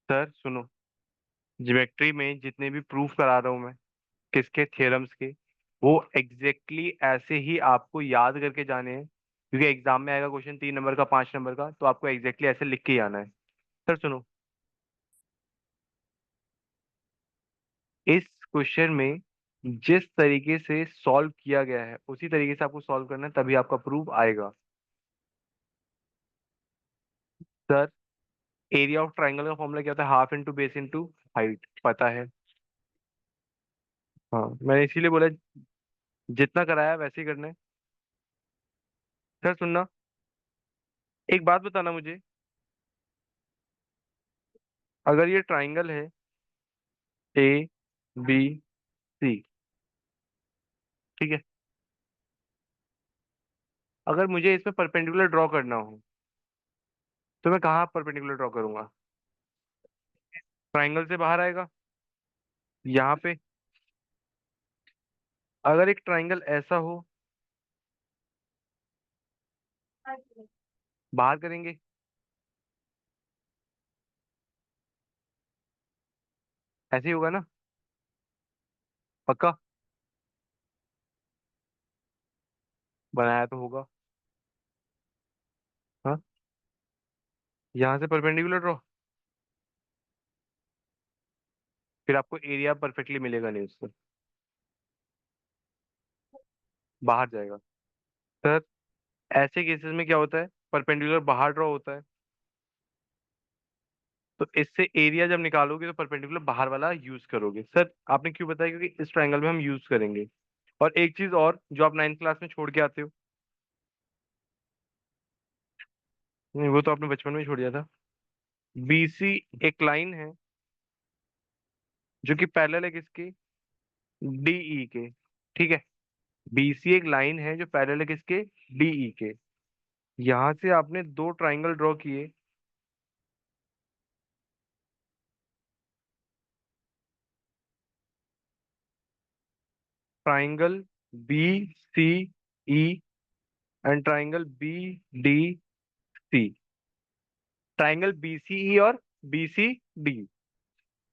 Sir सुनो, geometry में जितने भी प्रूफ करा रहा हूँ मैं किसके थ्योरम्स के, वो एग्जैक्टली ऐसे ही आपको याद करके जाने हैं, क्योंकि एग्जाम में आएगा क्वेश्चन 3 नंबर का 5 नंबर का, तो आपको एग्जैक्टली ऐसे लिख के ही आना है। सर सुनो, इस क्वेश्चन में जिस तरीके से सॉल्व किया गया है उसी तरीके से आपको सॉल्व करना है, तभी आपका प्रूफ आएगा। सर, एरिया ऑफ ट्राइंगल का फॉर्मूला क्या होता है? Half into base into height, पता है। हाँ, मैंने इसीलिए बोला जितना कराया वैसे ही करना है। सर सुनना, एक बात बताना मुझे, अगर ये ट्राइंगल है ए बी सी, ठीक है, अगर मुझे इसमें परपेंडिकुलर ड्रॉ करना हो तो मैं कहाँ परपेंडिकुलर ड्रॉ करूंगा? ट्राइंगल से बाहर आएगा, यहाँ पे। अगर एक ट्राइंगल ऐसा हो, बाहर करेंगे, ऐसे ही होगा ना? पक्का? बनाया तो होगा। हाँ, यहाँ से परपेंडिकुलर ड्रॉ, फिर आपको एरिया परफेक्टली मिलेगा नहीं उससे, बाहर जाएगा। सर, ऐसे केसेस में क्या होता है, परपेंडिकुलर बाहर ड्रॉ होता है, तो इससे एरिया जब निकालोगे तो परपेंडिकुलर बाहर वाला यूज करोगे। सर आपने क्यों बताया? क्योंकि इस ट्राइंगल में हम यूज करेंगे। और एक चीज और जो आप 9th क्लास में छोड़ के आते हो, नहीं वो तो आपने बचपन में ही छोड़ दिया था। बीसी एक लाइन है जो कि पैरेलल है किसके? डीई के, ठीक है। बीसी एक लाइन है जो पैरेलल है किसके? डीई के। यहां से आपने दो ट्राइंगल ड्रॉ किए, triangle B C E and triangle B D C, triangle B C E और बी सी डी।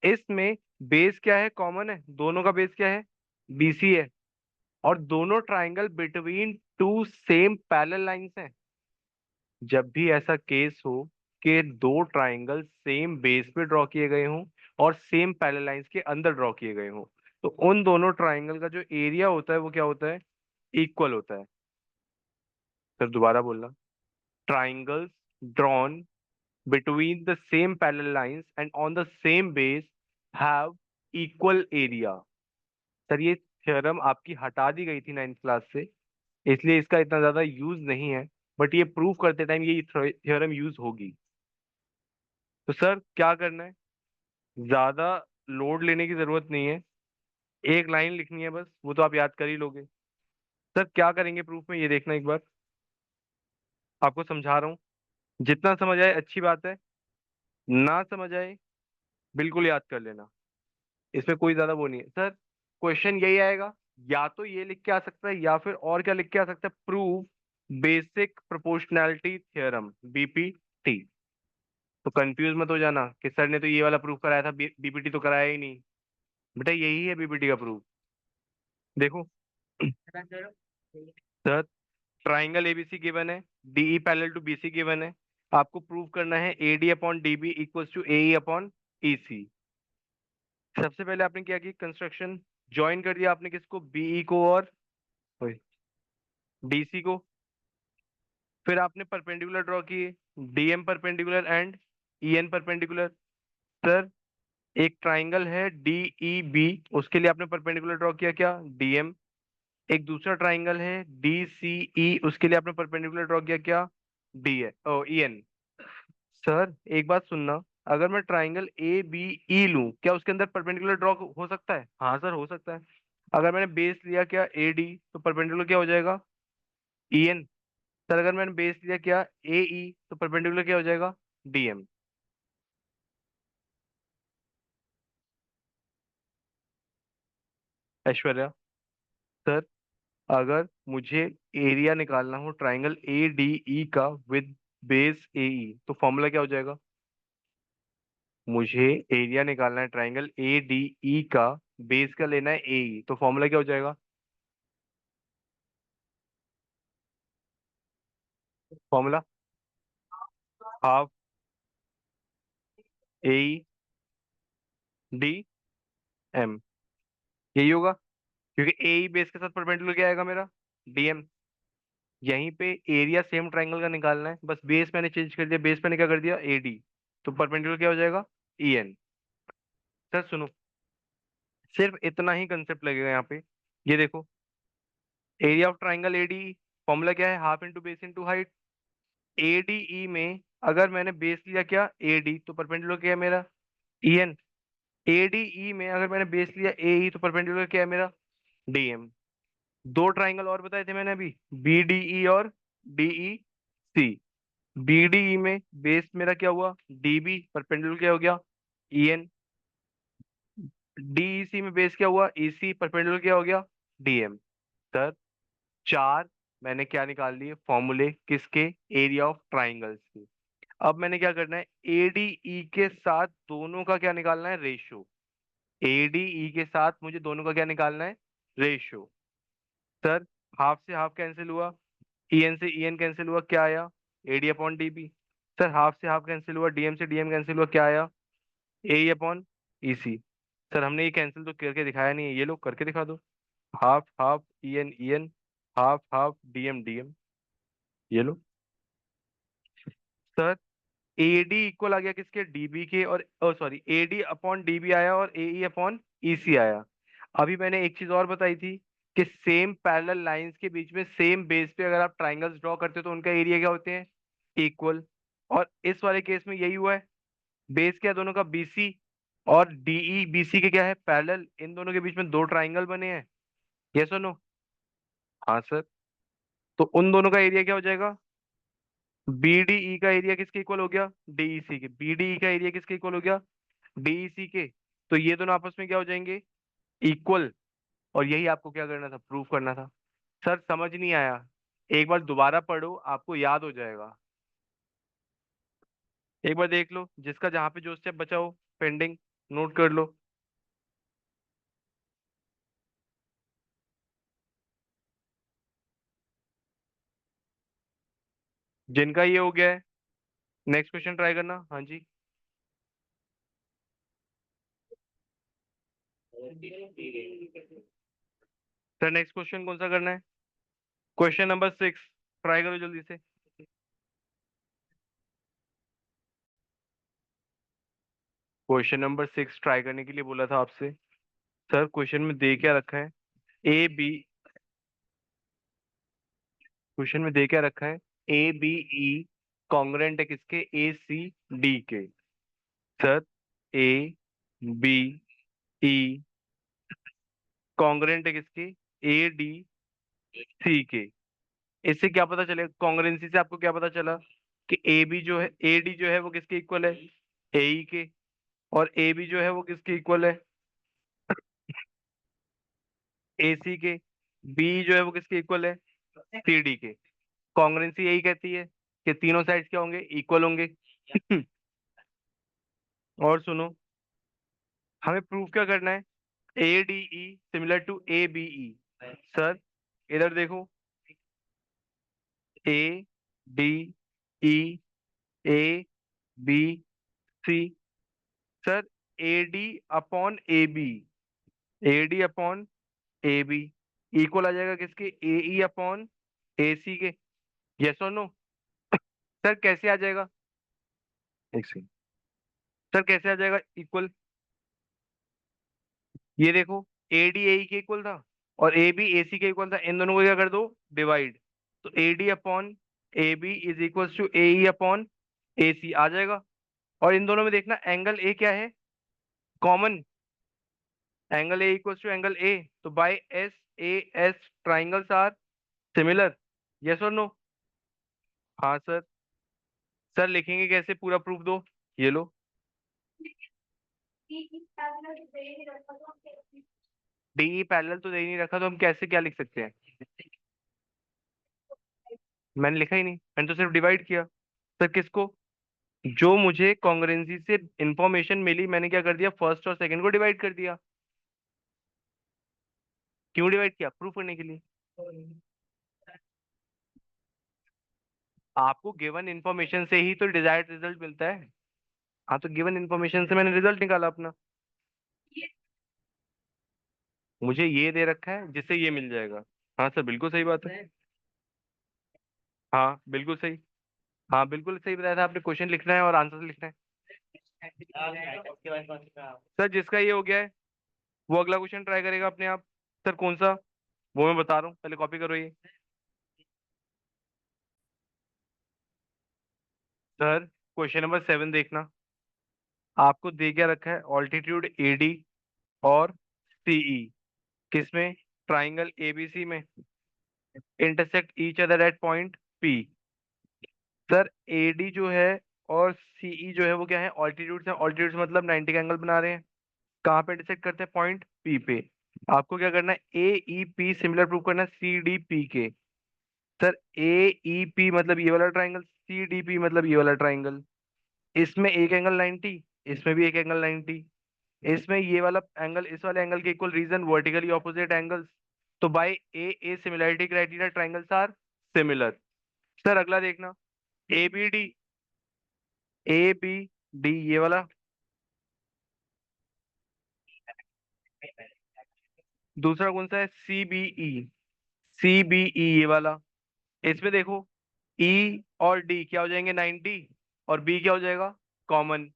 इसमें बेस क्या है? कॉमन है, दोनों का बेस क्या है? बीसी है। और दोनों triangle between two same parallel lines हैं। जब भी ऐसा केस हो कि दो ट्राइंगल सेम बेस पे ड्रॉ किए गए हों और सेम पैरेलल लाइंस के अंदर ड्रॉ किए गए हों, तो उन दोनों ट्राइंगल का जो एरिया होता है वो क्या होता है? इक्वल होता है। सर दोबारा बोलना, triangles drawn between the same parallel lines and on the same base have equal area। Sir ये थ्योरम आपकी हटा दी गई थी 9th क्लास से, इसलिए इसका इतना ज्यादा यूज नहीं है, बट ये प्रूव करते टाइम ये थ्योरम यूज होगी। तो सर क्या करना है, ज्यादा लोड लेने की जरूरत नहीं है, एक लाइन लिखनी है बस, वो तो आप याद कर ही लोगे। सर क्या करेंगे प्रूफ में, ये देखना एक बार, आपको समझा रहा हूँ। जितना समझ आए अच्छी बात है, ना समझ आए बिल्कुल याद कर लेना, इसमें कोई ज्यादा वो नहीं है। सर क्वेश्चन यही आएगा, या तो ये लिख के आ सकता है या फिर और क्या लिख के आ सकता है, prove basic proportionality theorem, BPT. तो कंफ्यूज मत हो जाना कि सर ने तो ये वाला प्रूफ कराया था, बीपीटी तो कराया ही नहीं। बेटा यही है बीपीटी का प्रूफ। देखो सर, ट्राइंगल एबीसी गिवन है, DE parallel to BC given है, आपको प्रूव करना है AD upon DB equals to AE upon EC. सबसे पहले आपने क्या किया, कंस्ट्रक्शन ज्वाइन कर दिया आपने, किसको? बीई को और डीसी को। फिर आपने परपेंडिकुलर ड्रॉ किए, DM perpendicular and EN perpendicular. Sir एक ट्राइंगल है डीई बी, उसके लिए आपने परपेंडिकुलर ड्रॉ किया क्या? डीएम। एक दूसरा ट्राइंगल है डीसीई, उसके लिए आपने परपेंडिकुलर ड्रॉ किया क्या? डी है ओ ईएन। सर एक बात सुनना, अगर मैं ट्राइंगल ए बी ई लूं, क्या उसके अंदर परपेंडिकुलर ड्रॉ हो सकता है? हाँ सर हो सकता है। अगर मैंने बेस लिया क्या? ए डी, तो परपेंडिकुलर क्या हो जाएगा? ईएन। सर अगर मैंने बेस लिया क्या? ए ई, तो परपेंडिकुलर क्या हो जाएगा? डीएम। ऐश्वर्या, सर अगर मुझे एरिया निकालना हो ट्राइंगल ए डी ई का विद बेस ए ई, तो फॉर्मूला क्या हो जाएगा? मुझे एरिया निकालना है ट्राइंगल ए डी ई का, बेस का लेना है ए ई, तो फॉर्मूला क्या हो जाएगा? Formula half A D M, यही होगा, क्योंकि ए ई बेस के साथ परपेंडिकुलर क्या आएगा मेरा? डीएम। यहीं पे एरिया सेम ट्राइंगल का निकालना है, बस बेस मैंने चेंज कर दिया, बेस मैंने क्या कर दिया? ए डी, तो परपेंडिकुलर क्या हो जाएगा? E N. सर सुनो, सिर्फ इतना ही कंसेप्ट लगेगा यहाँ पे। ये देखो, area of triangle AD, formula क्या है? Half into base into height. ADE में अगर मैंने बेस लिया क्या? एडी, तो परपेंडिकुलर क्या है मेरा? ईएन। एडीई में अगर मैंने बेस लिया एई, तो परपेंडिकुलर क्या है मेरा? डीएम। दो ट्राइंगल और बताए थे मैंने अभी, बीडीई और डीई सी। बीडीई में बेस मेरा क्या हुआ? डीबी, परपेंडिकुलर क्या हो गया? ईएन। डीईसी में बेस क्या हुआ? ईसी, परपेंडिकुलर क्या हो गया? डीएम। सर, चार मैंने क्या निकाल लिए फॉर्मूले, किसके? एरिया ऑफ ट्राइंगल्स के। अब मैंने क्या करना है? एडीई के साथ दोनों का क्या निकालना है? रेशो। एडीई के साथ मुझे दोनों का क्या निकालना है? रेशो। सर, हाफ से हाफ कैंसिल हुआ, ईएन से ईएन कैंसिल हुआ, क्या आया? AD upon DB. Sir, half से हाफ कैंसिल हुआ, डीएम से डीएम कैंसिल हुआ, क्या आया? ए अपॉन ईसी। सर, हमने ये कैंसिल तो करके दिखाया नहीं है, ये लोग करके दिखा दो। Half half EN EN, half half DM DM, ये लो। सर, एडी इक्वल आ गया किसके? डीबी के, और सॉरी, एडी अपॉन डीबी आया और एई अपॉन ईसी आया। अभी मैंने एक चीज और बताई थी कि सेम पैरेलल लाइंस के बीच में सेम बेस पे अगर आप ट्राइंगल्स ड्रॉ करते हो तो उनका एरिया क्या होते हैं? इक्वल। और इस वाले केस में यही हुआ है। बेस क्या है दोनों का? बीसी, और डीई बीसी के क्या है? पैरेलल। इन दोनों के बीच में दो ट्राइंगल बने हैं। यस और नो? हाँ सर। तो उन दोनों का एरिया क्या हो जाएगा? बीडीई का एरिया किसके इक्वल हो गया? डीईसी के। बीडीई का एरिया किसके इक्वल हो गया? डीईसी के। तो ये दोनों आपस में क्या हो जाएंगे? इक्वल। और यही आपको क्या करना था? प्रूफ करना था। सर, समझ नहीं आया? एक बार दोबारा पढ़ो, आपको याद हो जाएगा। एक बार देख लो, जिसका जहां पे जो स्टेप बचा हो पेंडिंग, नोट कर लो। जिनका ये हो गया है, नेक्स्ट क्वेश्चन ट्राई करना। हाँ जी। सर, नेक्स्ट क्वेश्चन कौन सा करना है? क्वेश्चन नंबर 6, ट्राई करो जल्दी से। क्वेश्चन नंबर 6 ट्राई करने के लिए बोला था आपसे। सर, क्वेश्चन में दे क्या रखा है? ए बी, क्वेश्चन में दे क्या रखा है? ए बी ई कॉन्ग्रेंट है किसके? ए सी डी के। Sir, A B E congruent है किसके? ए डी सी के। इससे क्या पता चले? कॉन्ग्रेंसी से आपको क्या पता चला? कि ए बी जो है, ए डी जो है वो किसके इक्वल है? ए ई के। और ए बी जो है वो किसके इक्वल है? ए सी के। बी जो है वो किसके इक्वल है? सी डी के। कॉन्ग्रेंसी यही कहती है कि तीनों साइड्स क्या होंगे? इक्वल होंगे। और सुनो, हमें प्रूफ क्या करना है? A D E similar to A B E. Sir, इधर देखो, A D E, A B C. Sir, A D upon A B, A D upon A B equal आ जाएगा किसके? ए ई अपॉन ए सी के। Yes और no? Sir, कैसे आ जाएगा? एक सेकंड। सर, कैसे आ जाएगा इक्वल? ये देखो, ए डी ए के इक्वल था और ए बी ए सी के इक्वल था, इन दोनों को क्या कर दो? डिवाइड। तो A D upon A B is equal to A E upon A C आ जाएगा। और इन दोनों में देखना, एंगल ए क्या है? Common. Angle A equal to angle A, तो by S A S triangles are similar. Yes और नो? हाँ सर। सर, लिखेंगे कैसे? पूरा प्रूफ दो। ये लो। डी पैरेलल तो दे ही नहीं रखा, तो हम कैसे क्या लिख सकते हैं? मैंने लिखा ही नहीं, मैंने तो सिर्फ डिवाइड किया। सर, किसको? जो मुझे कॉन्ग्रुएंसी से इंफॉर्मेशन मिली, मैंने क्या कर दिया, फर्स्ट और सेकंड को डिवाइड कर दिया। क्यों डिवाइड किया? प्रूफ करने के लिए। आपको गिवन इंफॉर्मेशन से ही तो डिजायर्ड रिजल्ट मिलता है। हाँ, तो गिवन इंफॉर्मेशन से मैंने रिजल्ट निकाला अपना। मुझे ये दे रखा है जिससे ये मिल जाएगा। हाँ सर, बिल्कुल सही बात है। हाँ बिल्कुल सही। हाँ बिल्कुल सही बताया था आपने, क्वेश्चन लिखना है और आंसर लिखना है। सर जिसका ये हो गया है वो अगला क्वेश्चन ट्राई करेगा अपने आप। सर कौन सा? वो मैं बता रहा हूँ, पहले कॉपी करो ये। सर क्वेश्चन नंबर 7 देखना। आपको दे क्या रखा है, ऑल्टीट्यूड एडी और सीई किसमें, ट्राइंगल एबीसी में, intersect each other at point P. Sir AD जो है और सीई जो है वो क्या है, ऑल्टीट्यूड है। ऑल्टीट्यूड मतलब 90 का एंगल बना रहे हैं। कहाँ पे इंटरसेक्ट करते हैं? पॉइंट पी पे। आपको क्या करना है, ए ई पी सिमिलर प्रूव करना है सी डी पी के। सर ए ई पी मतलब ये वाला ट्राइंगल, सी डी पी मतलब ये वाला ट्राइंगल। इसमें एक एंगल 90, इसमें भी एक एंगल 90। इसमें ये वाला एंगल इस वाले एंगल के इक्वल, रीजन वर्टिकली ऑपोजिट एंगल्स। तो by a similarity criteria triangles are similar. Sir अगला देखना, A B D, A B D ये वाला। दूसरा कौन सा है, C B E, C B E ये वाला। इसमें देखो, ई और डी क्या हो जाएंगे, 90, और बी क्या हो जाएगा, कॉमन।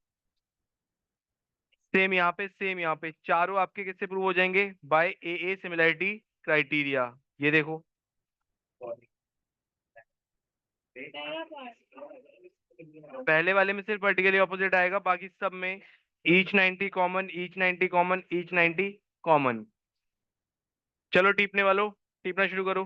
सेम यहाँ पे, सेम यहाँ पे, चारों आपके किससे प्रूव हो जाएंगे, बाय ए सिमिलैरिटी क्राइटेरिया। ये देखो, पहले वाले में सिर्फ वर्टिकली ऑपोजिट आएगा, बाकी सब में each 90 common, each 90 common, each 90 common. चलो टीपने वालों, टीपना शुरू करो।